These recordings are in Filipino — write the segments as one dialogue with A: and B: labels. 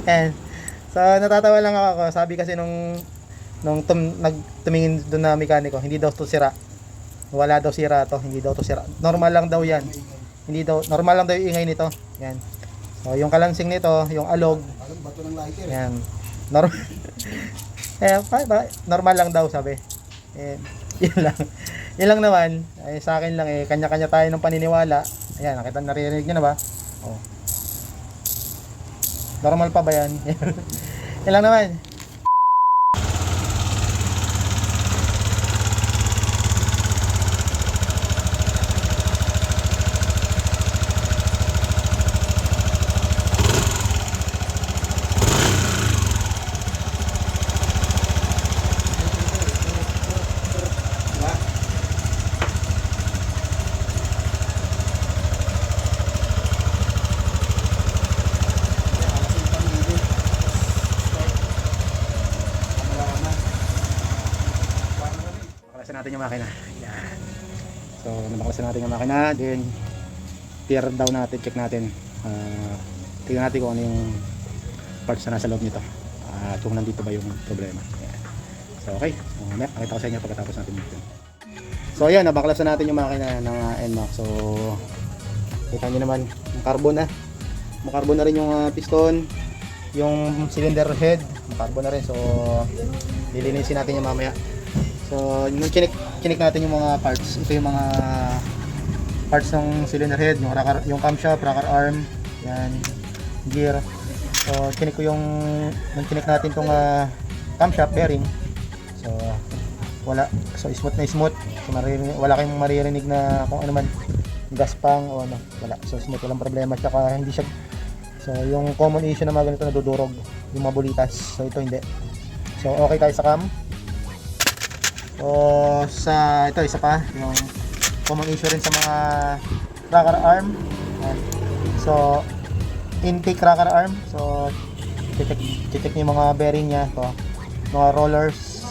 A: Ayan. So, natatawa lang ako. Sabi kasi nagtumingin doon na mekaniko, hindi daw to sira. Wala daw sira to, hindi daw to sira. Normal lang daw yan. Hindi daw, normal lang daw yung ingay nito. Yan. So, yung kalansing nito, yung alog.
B: Alam, bato ng lighter.
A: Yan. Normal. Normal lang daw sabi. Eh, yun lang. Yun lang naman. Ay, sa akin lang kanya-kanya tayo ng paniniwala. Ayan, nakita naririnig niyo na ba? Oh. Normal pa ba yan? Yun lang naman. Baklasan natin yung makina. Yan. So, nabaklasan natin yung makina. Then, tear down natin. Check natin. Tingnan natin kung ano yung parts na nasa loob nito. At kung nandito ba yung problema. Yan. So, okay. Pakita ko sa inyo pagkatapos natin dito. So, ayan. Nabaklasan natin yung makina ng NMAX. So, kita nyo naman. Carbon na. Makarbon na rin yung piston. Yung cylinder head. Makarbon na rin. So, lilinisin natin yung mamaya. So, nung chinik natin yung mga parts. Ito yung mga parts ng cylinder head, yung camshaft, rocker arm, yan, gear. So, chinik ko nung chinik natin tong camshaft bearing. So, wala. So, smooth na smooth. So, wala kayong maririnig na kung ano man, gaspang o ano. Wala. So, smooth. Walang problema. Tsaka hindi siya. So, yung common issue na mga ganito nadudurog, yung mga bulitas. So, ito hindi. So, okay tayo sa cam. O ito isa pa yung common issue rin sa mga rocker arm. So intake rocker arm. So check yung mga bearing niya, to mga rollers.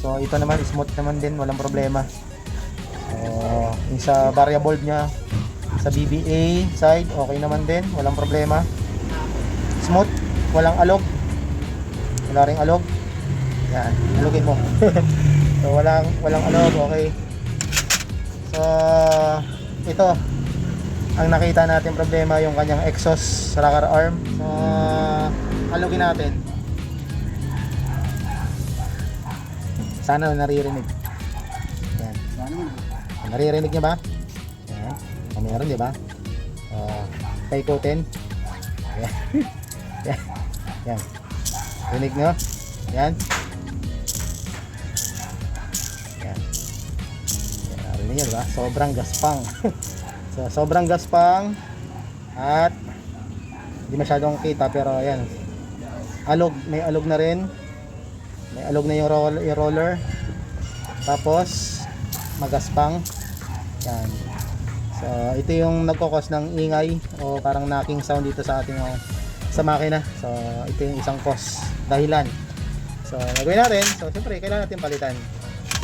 A: So ito naman smooth naman din, walang problema. So yung sa variable niya sa BBA side okay naman din, walang problema. Smooth, walang alog. Wala ring alog. Yan, alugin mo. So walang alog, okay. So ito ang nakita natin problema, yung kanyang exhaust rocker arm. So alugin natin. Sana naririnig. Yan. Naririnig niya ba? Yan. Meron, di ba? Paikutin. Yan. Yan. Yan. Rinig nyo? Yan. Yan, diba? Sobrang gaspang. So, sobrang gaspang at hindi masyadong kita pero ayan. Alog, may alog na rin. May alog na yung roller. Tapos magaspang. Yan. So, ito yung nagko-cause ng ingay o parang knocking sound dito sa ating sa makina. So, ito yung isang cause, dahilan. So, gagawin natin. So, siyempre, kailangan natin palitan.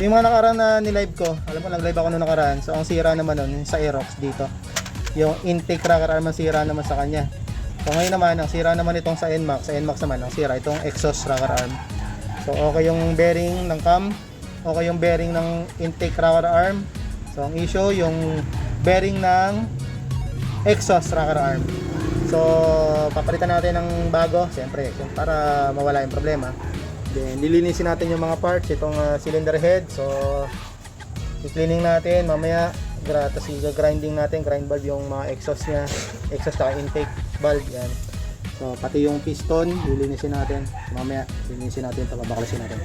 A: Yung mga nakaraan na nilive ko, alam mo, nag-live ako nung nakaraan. So, ang sira naman nun, sa Aerox dito. Yung intake rocker arm ang sira naman sa kanya. So, ngayon naman, ang sira naman itong sa NMAX. Sa NMAX naman, ang sira itong exhaust rocker arm. So, okay yung bearing ng cam. Okay yung bearing ng intake rocker arm. So, ang issue, yung bearing ng exhaust rocker arm. So, papalitan natin ng bago, siyempre, para mawala yung problema. Then, lilinisin natin yung mga parts, itong cylinder head. So, i-cleaning natin mamaya. Tapos i-grinding natin, grind valve yung mga exhaust niya. Exhaust at intake valve, yan. So, pati yung piston, lilinisin natin. Mamaya, lilinisin natin, pababaklasin natin.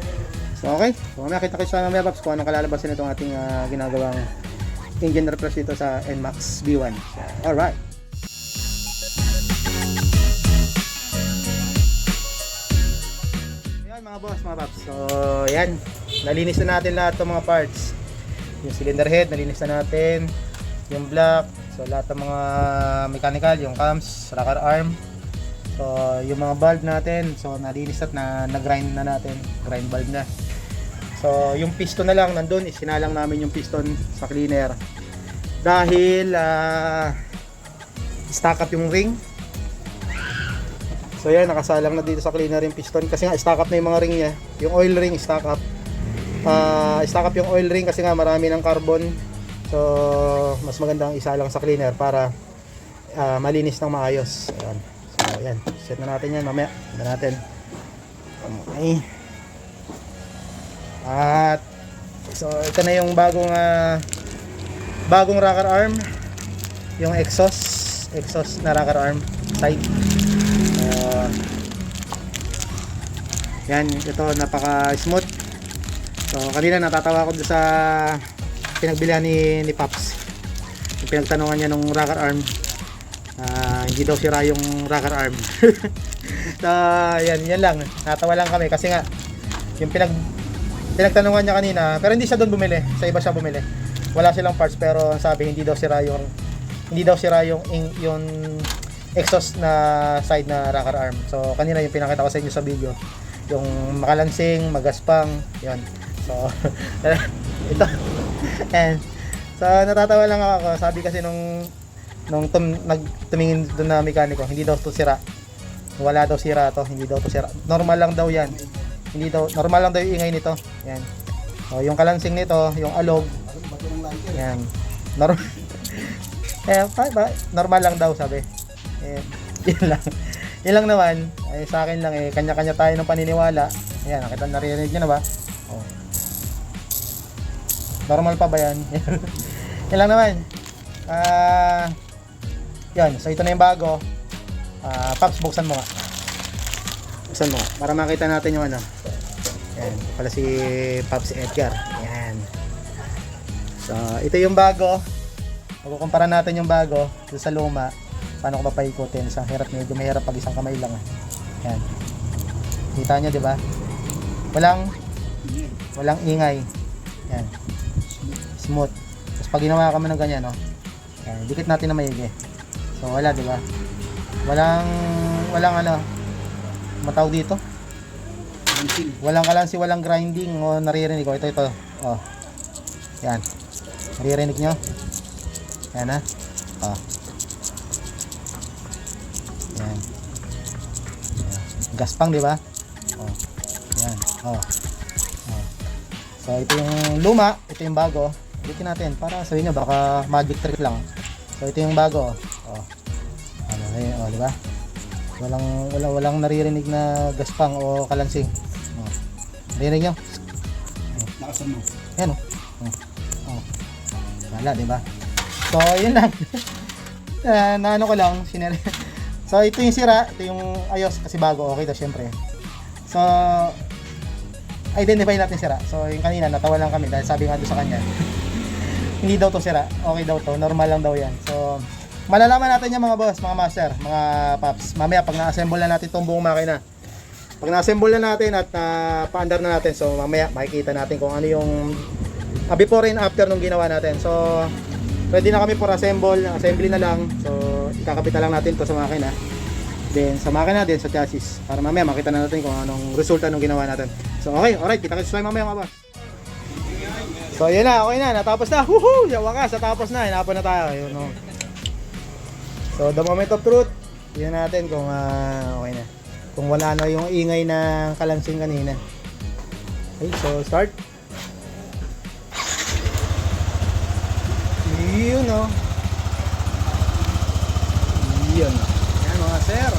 A: So, okay. So, mamaya kita-kita sa mamaya, Paps, kung anong kalalabasin itong ating ginagawang engine refresh dito sa NMAX V1. So, alright. Mga boss, mga paps. So, yan. Nalinis na natin lahat ng mga parts. Yung cylinder head, nalinis na natin. Yung block. So, lahat ng mga mechanical, yung cams, rocker arm. So, yung mga valve natin. So, nalinis at na-grind na natin. Grind valve na. So, yung piston na lang nandun. Isinalang namin yung piston sa cleaner. Dahil, stack up yung ring. So yan, nakasalang na dito sa cleaner yung piston kasi nga stock up na yung mga ring niya. Yung oil ring stock up. Stock up yung oil ring kasi nga marami ng carbon. So mas magandang isa lang sa cleaner para malinis ng maayos. Ayan. So yan, set na natin yan mamaya. Set na natin. Okay. At so ito na yung bagong rocker arm, yung exhaust na rocker arm side. Yan, ito napaka smooth. So kanina natatawa ko doon sa pinagbilihan ni Pops. Yung pinagtanungan niya nung rocker arm, hindi daw sira yung rocker arm. So yan lang, natawa lang kami kasi nga yung pinagtanungan niya kanina, pero hindi siya doon bumili, sa iba siya bumili. Wala silang parts pero sabi hindi daw sira yung exhaust na side na rocker arm. So kanina yung pinakita ko sa inyo sa video, yung makalansing, magaspang, yun. So ito. And so natatawa lang ako, sabi kasi nung nagtumingin doon na mekaniko, hindi daw to sira. Wala daw sira to, hindi daw to sira. Normal lang daw 'yan. Hindi daw normal lang daw yung ingay nito. Yan. So yung kalansing nito, yung alog. Yan. Normal lang daw sabi. Yun lang. Yun lang naman. Sa akin lang kanya-kanya tayo ng paniniwala. Ayan, nakita naririnig niyo na ba? Oh. Normal pa ba yan? Yun lang naman. Yan, so ito na yung bago. Pops, buksan mo nga. Buksan mo nga, para makita natin yung ano. Yan, pala si Pops Edgar. Yan. So, ito yung bago. Kukumpara natin yung bago sa luma. Paano ko papaikutin? Isang hirap, medyo mahirap pag isang kamay lang. Yan. Kita nyo, di ba? Walang ingay. Yan. Smooth. Tapos pag ginawa ka man ng ganyan, no? Yan, dikit natin na maigi. So, wala, di ba? Walang ano, matawag dito. Walang kalansi, walang grinding o naririnig ko. Ito. Oh. Yan. Naririnig nyo? Yan ha. Oh. Yan. Gaspang, di ba? Oh. Yan. Oh. Oh. So ito yung luma, ito yung bago. Bitin natin para sabihin nyo baka magic trick lang. So ito yung bago. Oh. Ano, oh, di ba? Walang naririnig na gaspang o kalansing. Oh. Naririnig nyo? Oh. Nakasan mo. Yan oh. Oh. Wala, di ba? So yun lang. Na ano ko lang, so ito yung sira, ito yung ayos kasi bago, okay to syempre. So identify natin sira. So yung kanina natawa lang kami dahil sabi nga doon sa kanya hindi daw to sira, okay daw to, normal lang daw yan. So malalaman natin yung mga boss, mga master, mga paps mamaya pag na-assemble na natin itong buong makina. Pag na-assemble na natin at pa-under na natin, so mamaya makikita natin kung ano yung before and after nung ginawa natin. So ready na kami for assembly na lang. So ikakabit na lang natin to sa makina. Then sa makina din sa chassis para mamaya makita na natin kung anong resulta nung ginawa natin. So okay, alright, kita-kits tayo mamaya mga boss. So yun na, okay na, natapos na. Woohoo! Yung wakas, natapos na, hinapon na tayo. Yun, no? So the moment of truth, yun natin kung okay na. Kung wala na yung ingay na kalansing kanina. Okay, so start. Yun o. Yun. Yan mga sir.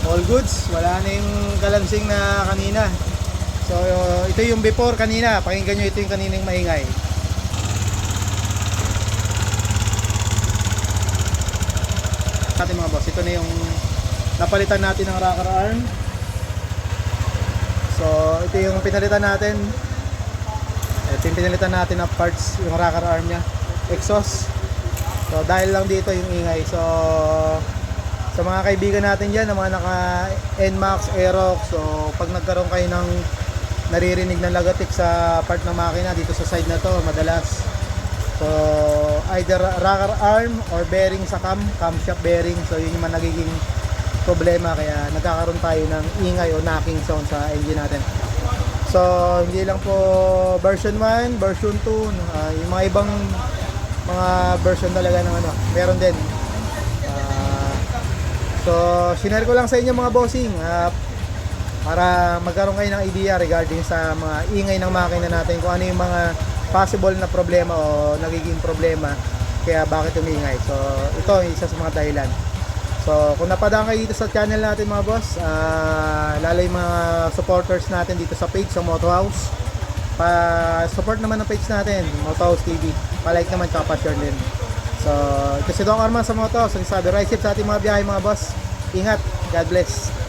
A: All goods. Wala na yung kalansing na kanina. So ito yung before kanina. Pakinggan nyo, ito yung kaninang maingay. Natin mga boss, ito na yung napalitan natin ng rocker arm. So ito yung pinalitan natin. Ito yung pinalitan natin ng parts, yung rocker arm nya, exhaust. So dahil lang dito yung ingay. So sa mga kaibigan natin dyan, na mga naka NMAX, Aerox, so pag nagkaroon kayo ng naririnig na lagatik sa part ng makina dito sa side na to, madalas, so either rocker arm or bearing sa camshaft bearing. So yun yung nagiging problema, kaya nagkakaroon tayo ng ingay o knocking sound sa engine natin. So hindi lang po version 1, version 2, yung mga ibang mga version talaga ng ano, meron din.
B: So, sinare ko lang sa inyo mga bossing, para magkaroon kayo ng idea regarding sa mga ingay ng makina natin, kung ano yung mga possible na problema o nagiging problema kaya bakit umingay. So, ito yung isa sa mga dahilan. So, kung napadaan kayo dito sa channel natin mga boss, lalo yung mga supporters natin dito sa page sa Moto House, pa-support naman ng page natin, Moto House TV. Pa-like naman, tsaka pa-share din. So, ito si Don Arman sa Moto House. Sabi, ride safe sa ating mga biyahe mga boss. Ingat. God bless.